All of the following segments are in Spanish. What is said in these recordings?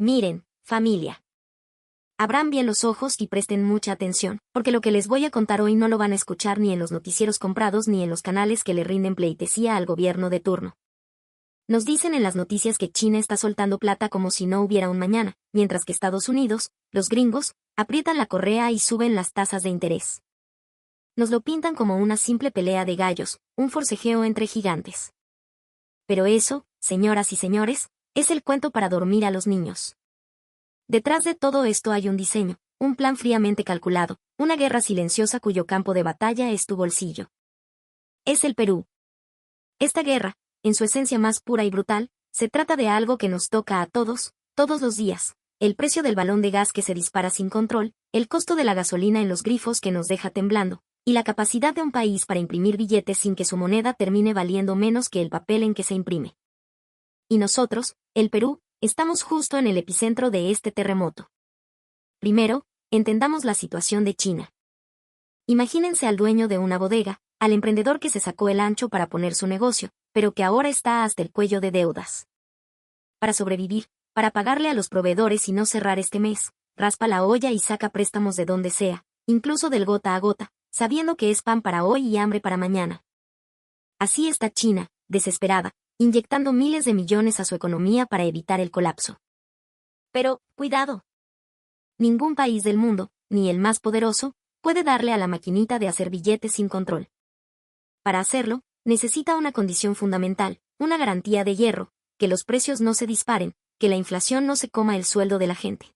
Miren, familia. Abran bien los ojos y presten mucha atención, porque lo que les voy a contar hoy no lo van a escuchar ni en los noticieros comprados ni en los canales que le rinden pleitesía al gobierno de turno. Nos dicen en las noticias que China está soltando plata como si no hubiera un mañana, mientras que Estados Unidos, los gringos, aprietan la correa y suben las tasas de interés. Nos lo pintan como una simple pelea de gallos, un forcejeo entre gigantes. Pero eso, señoras y señores, es el cuento para dormir a los niños. Detrás de todo esto hay un diseño, un plan fríamente calculado, una guerra silenciosa cuyo campo de batalla es tu bolsillo. Es el Perú. Esta guerra, en su esencia más pura y brutal, se trata de algo que nos toca a todos, todos los días: el precio del balón de gas que se dispara sin control, el costo de la gasolina en los grifos que nos deja temblando, y la capacidad de un país para imprimir billetes sin que su moneda termine valiendo menos que el papel en que se imprime. Y nosotros, el Perú, estamos justo en el epicentro de este terremoto. Primero, entendamos la situación de China. Imagínense al dueño de una bodega, al emprendedor que se sacó el ancho para poner su negocio, pero que ahora está hasta el cuello de deudas. Para sobrevivir, para pagarle a los proveedores y no cerrar este mes, raspa la olla y saca préstamos de donde sea, incluso del gota a gota, sabiendo que es pan para hoy y hambre para mañana. Así está China, desesperada, inyectando miles de millones a su economía para evitar el colapso. Pero, cuidado. Ningún país del mundo, ni el más poderoso, puede darle a la maquinita de hacer billetes sin control. Para hacerlo, necesita una condición fundamental, una garantía de hierro: que los precios no se disparen, que la inflación no se coma el sueldo de la gente.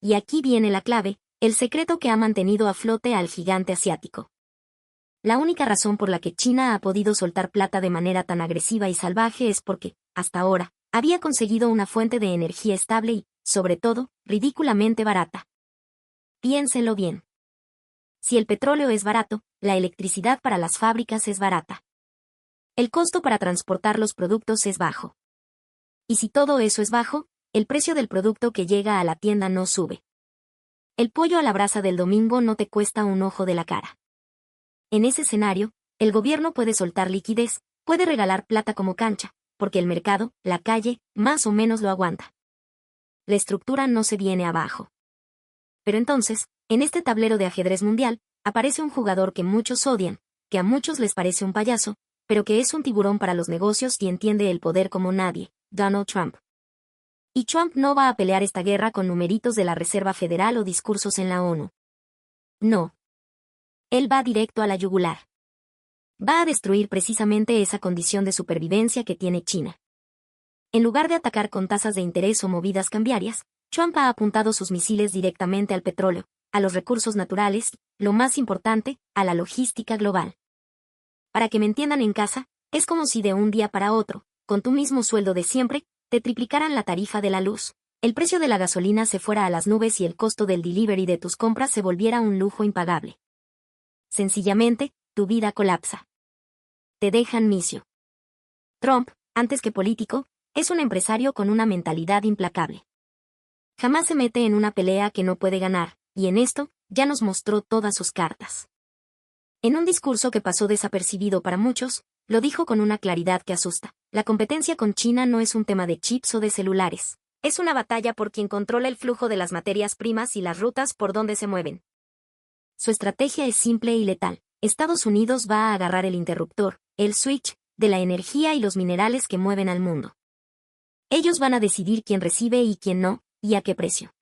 Y aquí viene la clave, el secreto que ha mantenido a flote al gigante asiático. La única razón por la que China ha podido soltar plata de manera tan agresiva y salvaje es porque, hasta ahora, había conseguido una fuente de energía estable y, sobre todo, ridículamente barata. Piénsenlo bien. Si el petróleo es barato, la electricidad para las fábricas es barata. El costo para transportar los productos es bajo. Y si todo eso es bajo, el precio del producto que llega a la tienda no sube. El pollo a la brasa del domingo no te cuesta un ojo de la cara. En ese escenario, el gobierno puede soltar liquidez, puede regalar plata como cancha, porque el mercado, la calle, más o menos lo aguanta. La estructura no se viene abajo. Pero entonces, en este tablero de ajedrez mundial, aparece un jugador que muchos odian, que a muchos les parece un payaso, pero que es un tiburón para los negocios y entiende el poder como nadie: Donald Trump. Y Trump no va a pelear esta guerra con numeritos de la Reserva Federal o discursos en la ONU. No. Él va directo a la yugular. Va a destruir precisamente esa condición de supervivencia que tiene China. En lugar de atacar con tasas de interés o movidas cambiarias, Trump ha apuntado sus misiles directamente al petróleo, a los recursos naturales, lo más importante, a la logística global. Para que me entiendan en casa, es como si de un día para otro, con tu mismo sueldo de siempre, te triplicaran la tarifa de la luz, el precio de la gasolina se fuera a las nubes y el costo del delivery de tus compras se volviera un lujo impagable. Sencillamente, tu vida colapsa. Te dejan misio. Trump, antes que político, es un empresario con una mentalidad implacable. Jamás se mete en una pelea que no puede ganar, y en esto, ya nos mostró todas sus cartas. En un discurso que pasó desapercibido para muchos, lo dijo con una claridad que asusta: la competencia con China no es un tema de chips o de celulares. Es una batalla por quien controla el flujo de las materias primas y las rutas por donde se mueven. Su estrategia es simple y letal. Estados Unidos va a agarrar el interruptor, el switch, de la energía y los minerales que mueven al mundo. Ellos van a decidir quién recibe y quién no, y a qué precio.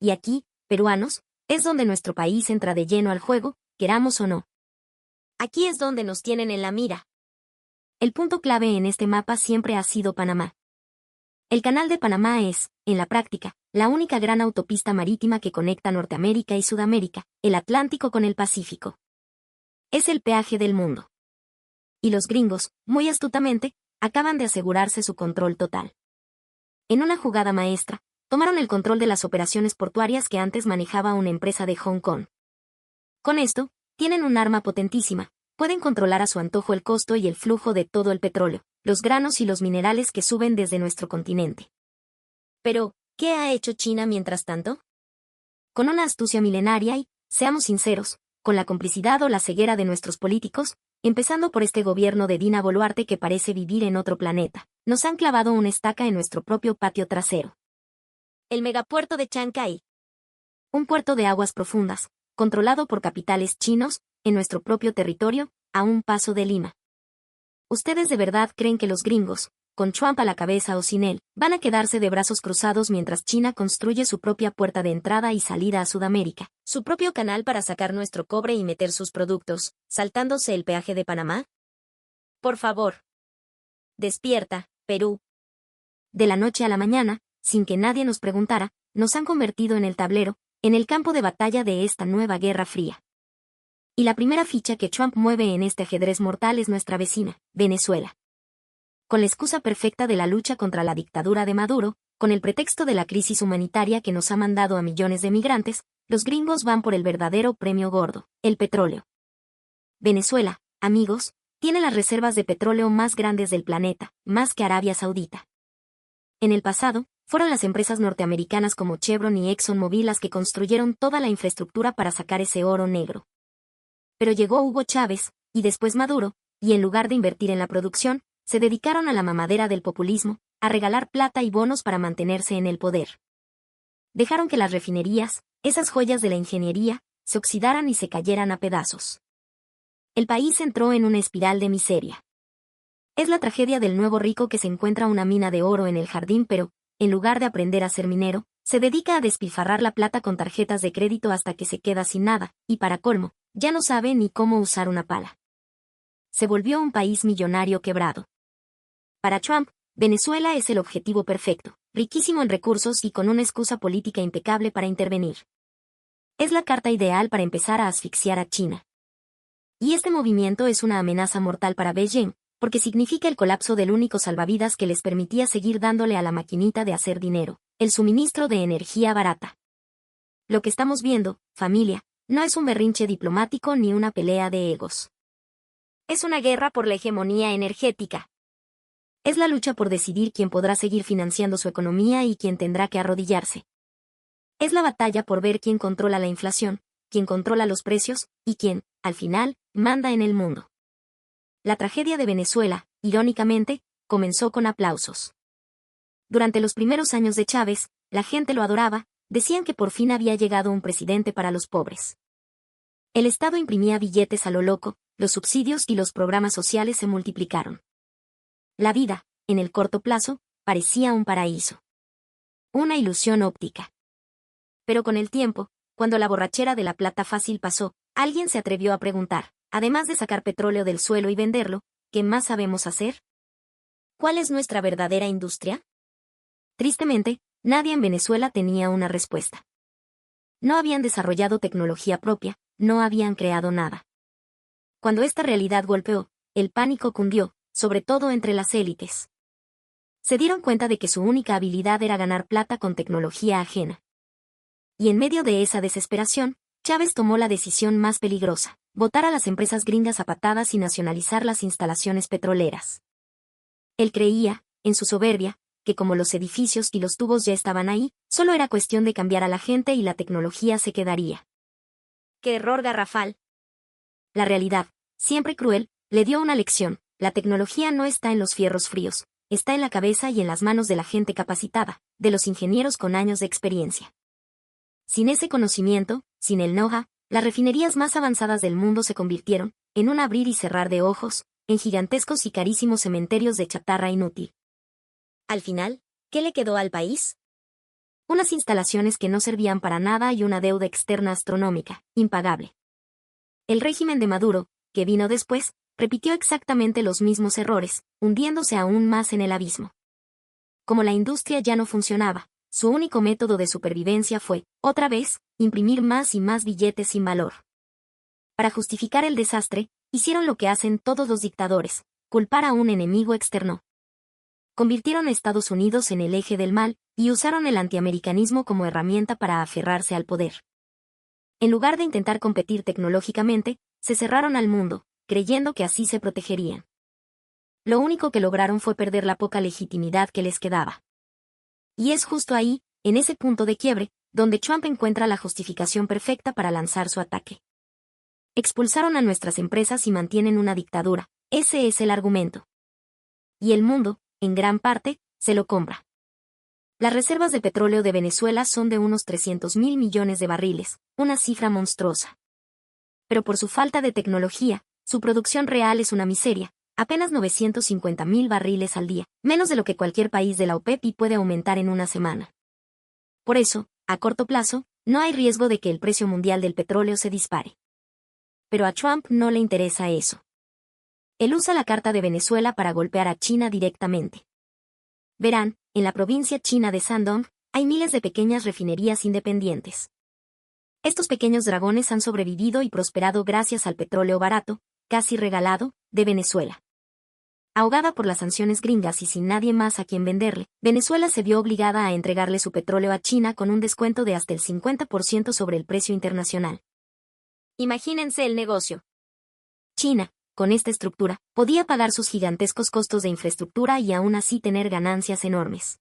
Y aquí, peruanos, es donde nuestro país entra de lleno al juego, queramos o no. Aquí es donde nos tienen en la mira. El punto clave en este mapa siempre ha sido Panamá. El Canal de Panamá es, en la práctica, la única gran autopista marítima que conecta Norteamérica y Sudamérica, el Atlántico con el Pacífico. Es el peaje del mundo. Y los gringos, muy astutamente, acaban de asegurarse su control total. En una jugada maestra, tomaron el control de las operaciones portuarias que antes manejaba una empresa de Hong Kong. Con esto, tienen un arma potentísima: pueden controlar a su antojo el costo y el flujo de todo el petróleo, los granos y los minerales que suben desde nuestro continente. Pero, ¿qué ha hecho China mientras tanto? Con una astucia milenaria y, seamos sinceros, con la complicidad o la ceguera de nuestros políticos, empezando por este gobierno de Dina Boluarte que parece vivir en otro planeta, nos han clavado una estaca en nuestro propio patio trasero. El megapuerto de Chancay. Un puerto de aguas profundas, controlado por capitales chinos, en nuestro propio territorio, a un paso de Lima. ¿Ustedes de verdad creen que los gringos, con Trump a la cabeza o sin él, van a quedarse de brazos cruzados mientras China construye su propia puerta de entrada y salida a Sudamérica, su propio canal para sacar nuestro cobre y meter sus productos, saltándose el peaje de Panamá? Por favor. Despierta, Perú. De la noche a la mañana, sin que nadie nos preguntara, nos han convertido en el tablero, en el campo de batalla de esta nueva guerra fría. Y la primera ficha que Trump mueve en este ajedrez mortal es nuestra vecina, Venezuela. Con la excusa perfecta de la lucha contra la dictadura de Maduro, con el pretexto de la crisis humanitaria que nos ha mandado a millones de migrantes, los gringos van por el verdadero premio gordo, el petróleo. Venezuela, amigos, tiene las reservas de petróleo más grandes del planeta, más que Arabia Saudita. En el pasado, fueron las empresas norteamericanas como Chevron y ExxonMobil las que construyeron toda la infraestructura para sacar ese oro negro. Pero llegó Hugo Chávez, y después Maduro, y en lugar de invertir en la producción, se dedicaron a la mamadera del populismo, a regalar plata y bonos para mantenerse en el poder. Dejaron que las refinerías, esas joyas de la ingeniería, se oxidaran y se cayeran a pedazos. El país entró en una espiral de miseria. Es la tragedia del nuevo rico que se encuentra una mina de oro en el jardín pero, en lugar de aprender a ser minero, se dedica a despilfarrar la plata con tarjetas de crédito hasta que se queda sin nada, y para colmo, ya no sabe ni cómo usar una pala. Se volvió un país millonario quebrado. Para Trump, Venezuela es el objetivo perfecto, riquísimo en recursos y con una excusa política impecable para intervenir. Es la carta ideal para empezar a asfixiar a China. Y este movimiento es una amenaza mortal para Beijing, porque significa el colapso del único salvavidas que les permitía seguir dándole a la maquinita de hacer dinero, el suministro de energía barata. Lo que estamos viendo, familia, no es un berrinche diplomático ni una pelea de egos. Es una guerra por la hegemonía energética. Es la lucha por decidir quién podrá seguir financiando su economía y quién tendrá que arrodillarse. Es la batalla por ver quién controla la inflación, quién controla los precios, y quién, al final, manda en el mundo. La tragedia de Venezuela, irónicamente, comenzó con aplausos. Durante los primeros años de Chávez, la gente lo adoraba, decían que por fin había llegado un presidente para los pobres. El Estado imprimía billetes a lo loco, los subsidios y los programas sociales se multiplicaron. La vida, en el corto plazo, parecía un paraíso. Una ilusión óptica. Pero con el tiempo, cuando la borrachera de la plata fácil pasó, alguien se atrevió a preguntar, además de sacar petróleo del suelo y venderlo, ¿qué más sabemos hacer? ¿Cuál es nuestra verdadera industria? Tristemente, nadie en Venezuela tenía una respuesta. No habían desarrollado tecnología propia, no habían creado nada. Cuando esta realidad golpeó, el pánico cundió, sobre todo entre las élites. Se dieron cuenta de que su única habilidad era ganar plata con tecnología ajena. Y en medio de esa desesperación, Chávez tomó la decisión más peligrosa, botar a las empresas gringas a patadas y nacionalizar las instalaciones petroleras. Él creía, en su soberbia, que como los edificios y los tubos ya estaban ahí, solo era cuestión de cambiar a la gente y la tecnología se quedaría. ¡Qué error garrafal! La realidad, siempre cruel, le dio una lección. La tecnología no está en los fierros fríos, está en la cabeza y en las manos de la gente capacitada, de los ingenieros con años de experiencia. Sin ese conocimiento, sin el know-how, las refinerías más avanzadas del mundo se convirtieron, en un abrir y cerrar de ojos, en gigantescos y carísimos cementerios de chatarra inútil. Al final, ¿qué le quedó al país? Unas instalaciones que no servían para nada y una deuda externa astronómica, impagable. El régimen de Maduro, que vino después, repitió exactamente los mismos errores, hundiéndose aún más en el abismo. Como la industria ya no funcionaba, su único método de supervivencia fue, otra vez, imprimir más y más billetes sin valor. Para justificar el desastre, hicieron lo que hacen todos los dictadores, culpar a un enemigo externo. Convirtieron a Estados Unidos en el eje del mal, y usaron el antiamericanismo como herramienta para aferrarse al poder. En lugar de intentar competir tecnológicamente, se cerraron al mundo, creyendo que así se protegerían. Lo único que lograron fue perder la poca legitimidad que les quedaba. Y es justo ahí, en ese punto de quiebre, donde Trump encuentra la justificación perfecta para lanzar su ataque. Expulsaron a nuestras empresas y mantienen una dictadura, ese es el argumento. Y el mundo, en gran parte, se lo compra. Las reservas de petróleo de Venezuela son de unos 300.000 millones de barriles, una cifra monstruosa. Pero por su falta de tecnología, su producción real es una miseria, apenas 950.000 barriles al día, menos de lo que cualquier país de la OPEP y puede aumentar en una semana. Por eso, a corto plazo, no hay riesgo de que el precio mundial del petróleo se dispare. Pero a Trump no le interesa eso. Él usa la carta de Venezuela para golpear a China directamente. Verán, en la provincia china de Shandong, hay miles de pequeñas refinerías independientes. Estos pequeños dragones han sobrevivido y prosperado gracias al petróleo barato, casi regalado, de Venezuela. Ahogada por las sanciones gringas y sin nadie más a quien venderle, Venezuela se vio obligada a entregarle su petróleo a China con un descuento de hasta el 50% sobre el precio internacional. Imagínense el negocio. China, con esta estructura, podía pagar sus gigantescos costos de infraestructura y aún así tener ganancias enormes.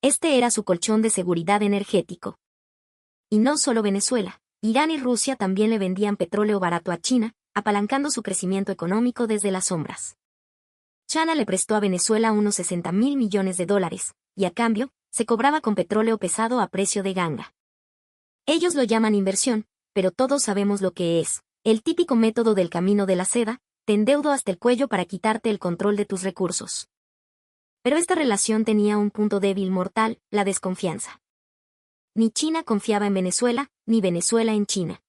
Este era su colchón de seguridad energético. Y no solo Venezuela, Irán y Rusia también le vendían petróleo barato a China, apalancando su crecimiento económico desde las sombras. China le prestó a Venezuela unos 60.000 millones de dólares, y a cambio, se cobraba con petróleo pesado a precio de ganga. Ellos lo llaman inversión, pero todos sabemos lo que es. El típico método del camino de la seda, te endeudo hasta el cuello para quitarte el control de tus recursos. Pero esta relación tenía un punto débil mortal, la desconfianza. Ni China confiaba en Venezuela, ni Venezuela en China.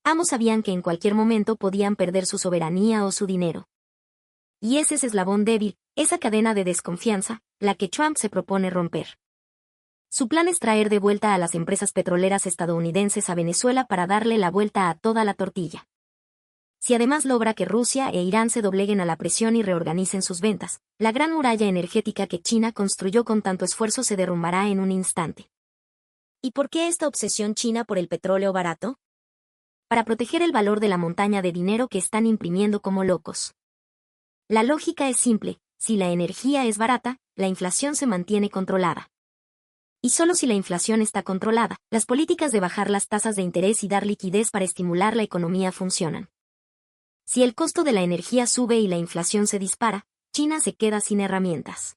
Ambos sabían que en cualquier momento podían perder su soberanía o su dinero. Y ese es eslabón débil, esa cadena de desconfianza, la que Trump se propone romper. Su plan es traer de vuelta a las empresas petroleras estadounidenses a Venezuela para darle la vuelta a toda la tortilla. Si además logra que Rusia e Irán se dobleguen a la presión y reorganicen sus ventas, la gran muralla energética que China construyó con tanto esfuerzo se derrumbará en un instante. ¿Y por qué esta obsesión china por el petróleo barato? Para proteger el valor de la montaña de dinero que están imprimiendo como locos. La lógica es simple, si la energía es barata, la inflación se mantiene controlada. Y solo si la inflación está controlada, las políticas de bajar las tasas de interés y dar liquidez para estimular la economía funcionan. Si el costo de la energía sube y la inflación se dispara, China se queda sin herramientas.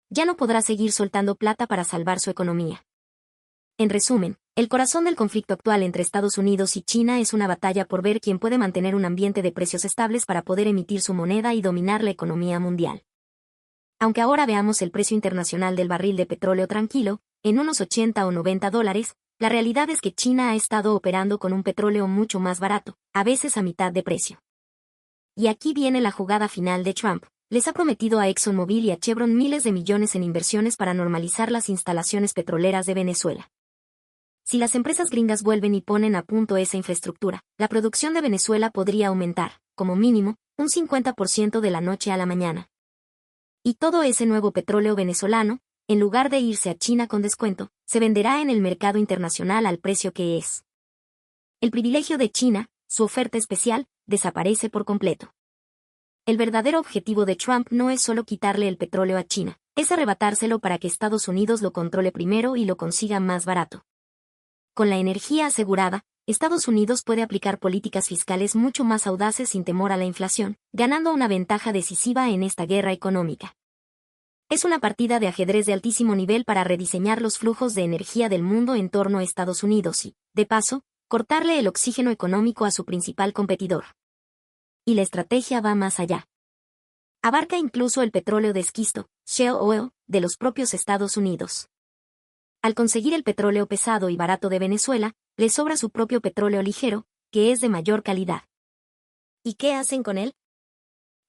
Ya no podrá seguir soltando plata para salvar su economía. En resumen, el corazón del conflicto actual entre Estados Unidos y China es una batalla por ver quién puede mantener un ambiente de precios estables para poder emitir su moneda y dominar la economía mundial. Aunque ahora veamos el precio internacional del barril de petróleo tranquilo, en unos 80 o 90 dólares, la realidad es que China ha estado operando con un petróleo mucho más barato, a veces a mitad de precio. Y aquí viene la jugada final de Trump. Les ha prometido a ExxonMobil y a Chevron miles de millones en inversiones para normalizar las instalaciones petroleras de Venezuela. Si las empresas gringas vuelven y ponen a punto esa infraestructura, la producción de Venezuela podría aumentar, como mínimo, un 50% de la noche a la mañana. Y todo ese nuevo petróleo venezolano, en lugar de irse a China con descuento, se venderá en el mercado internacional al precio que es. El privilegio de China, su oferta especial, desaparece por completo. El verdadero objetivo de Trump no es solo quitarle el petróleo a China, es arrebatárselo para que Estados Unidos lo controle primero y lo consiga más barato. Con la energía asegurada, Estados Unidos puede aplicar políticas fiscales mucho más audaces sin temor a la inflación, ganando una ventaja decisiva en esta guerra económica. Es una partida de ajedrez de altísimo nivel para rediseñar los flujos de energía del mundo en torno a Estados Unidos y, de paso, cortarle el oxígeno económico a su principal competidor. Y la estrategia va más allá. Abarca incluso el petróleo de esquisto, shale oil, de los propios Estados Unidos. Al conseguir el petróleo pesado y barato de Venezuela, le sobra su propio petróleo ligero, que es de mayor calidad. ¿Y qué hacen con él?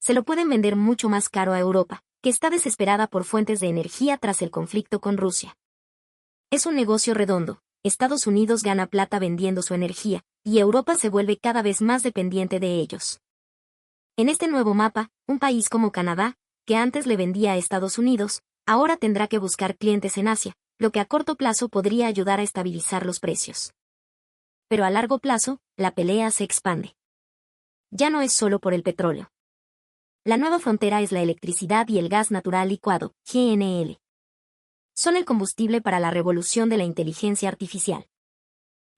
Se lo pueden vender mucho más caro a Europa, que está desesperada por fuentes de energía tras el conflicto con Rusia. Es un negocio redondo, Estados Unidos gana plata vendiendo su energía, y Europa se vuelve cada vez más dependiente de ellos. En este nuevo mapa, un país como Canadá, que antes le vendía a Estados Unidos, ahora tendrá que buscar clientes en Asia, lo que a corto plazo podría ayudar a estabilizar los precios. Pero a largo plazo, la pelea se expande. Ya no es solo por el petróleo. La nueva frontera es la electricidad y el gas natural licuado, GNL. Son el combustible para la revolución de la inteligencia artificial.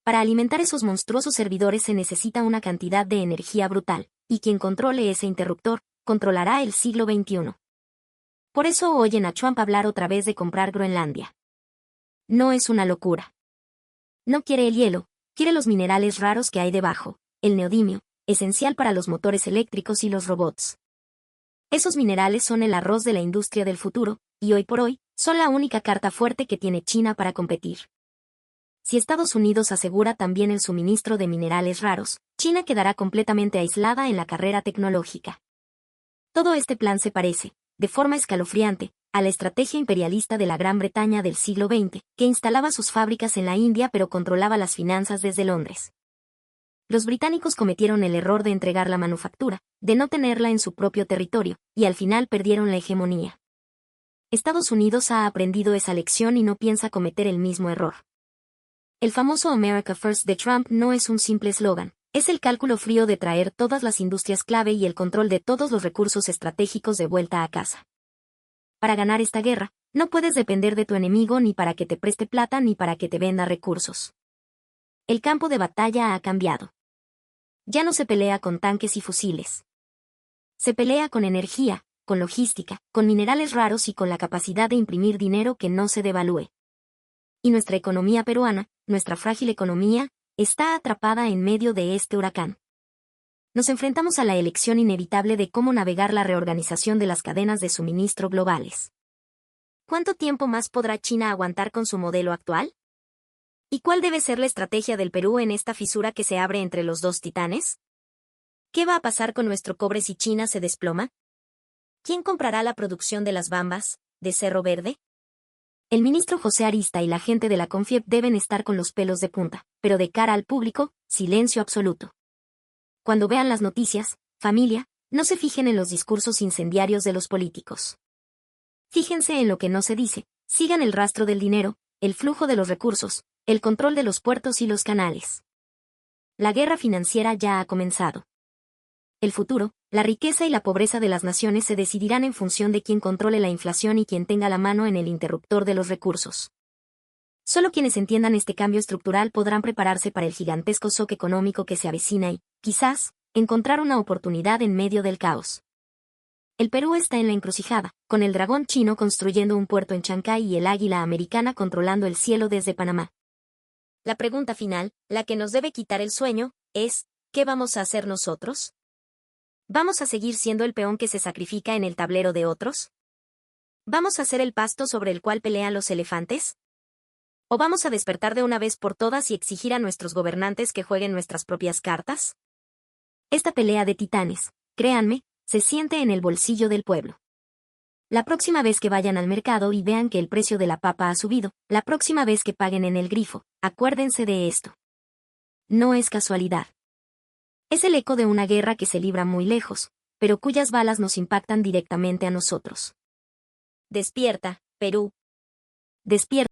Para alimentar esos monstruosos servidores se necesita una cantidad de energía brutal, y quien controle ese interruptor, controlará el siglo XXI. Por eso oyen a Trump hablar otra vez de comprar Groenlandia. No es una locura. No quiere el hielo, quiere los minerales raros que hay debajo, el neodimio, esencial para los motores eléctricos y los robots. Esos minerales son el arroz de la industria del futuro, y hoy por hoy, son la única carta fuerte que tiene China para competir. Si Estados Unidos asegura también el suministro de minerales raros, China quedará completamente aislada en la carrera tecnológica. Todo este plan se parece, de forma escalofriante, a la estrategia imperialista de la Gran Bretaña del siglo XX, que instalaba sus fábricas en la India pero controlaba las finanzas desde Londres. Los británicos cometieron el error de entregar la manufactura, de no tenerla en su propio territorio, y al final perdieron la hegemonía. Estados Unidos ha aprendido esa lección y no piensa cometer el mismo error. El famoso America First de Trump no es un simple eslogan, es el cálculo frío de traer todas las industrias clave y el control de todos los recursos estratégicos de vuelta a casa. Para ganar esta guerra, no puedes depender de tu enemigo ni para que te preste plata ni para que te venda recursos. El campo de batalla ha cambiado. Ya no se pelea con tanques y fusiles. Se pelea con energía, con logística, con minerales raros y con la capacidad de imprimir dinero que no se devalúe. Y nuestra economía peruana, nuestra frágil economía, está atrapada en medio de este huracán. Nos enfrentamos a la elección inevitable de cómo navegar la reorganización de las cadenas de suministro globales. ¿Cuánto tiempo más podrá China aguantar con su modelo actual? ¿Y cuál debe ser la estrategia del Perú en esta fisura que se abre entre los dos titanes? ¿Qué va a pasar con nuestro cobre si China se desploma? ¿Quién comprará la producción de las bambas, de Cerro Verde? El ministro José Arista y la gente de la CONFIEP deben estar con los pelos de punta, pero de cara al público, silencio absoluto. Cuando vean las noticias, familia, no se fijen en los discursos incendiarios de los políticos. Fíjense en lo que no se dice, sigan el rastro del dinero, el flujo de los recursos, el control de los puertos y los canales. La guerra financiera ya ha comenzado. El futuro, la riqueza y la pobreza de las naciones se decidirán en función de quién controle la inflación y quién tenga la mano en el interruptor de los recursos. Solo quienes entiendan este cambio estructural podrán prepararse para el gigantesco shock económico que se avecina y, quizás, encontrar una oportunidad en medio del caos. El Perú está en la encrucijada, con el dragón chino construyendo un puerto en Chancay y el águila americana controlando el cielo desde Panamá. La pregunta final, la que nos debe quitar el sueño, es, ¿qué vamos a hacer nosotros? ¿Vamos a seguir siendo el peón que se sacrifica en el tablero de otros? ¿Vamos a ser el pasto sobre el cual pelean los elefantes? ¿O vamos a despertar de una vez por todas y exigir a nuestros gobernantes que jueguen nuestras propias cartas? Esta pelea de titanes, créanme, se siente en el bolsillo del pueblo. La próxima vez que vayan al mercado y vean que el precio de la papa ha subido, la próxima vez que paguen en el grifo, acuérdense de esto. No es casualidad. Es el eco de una guerra que se libra muy lejos, pero cuyas balas nos impactan directamente a nosotros. Despierta, Perú. Despierta.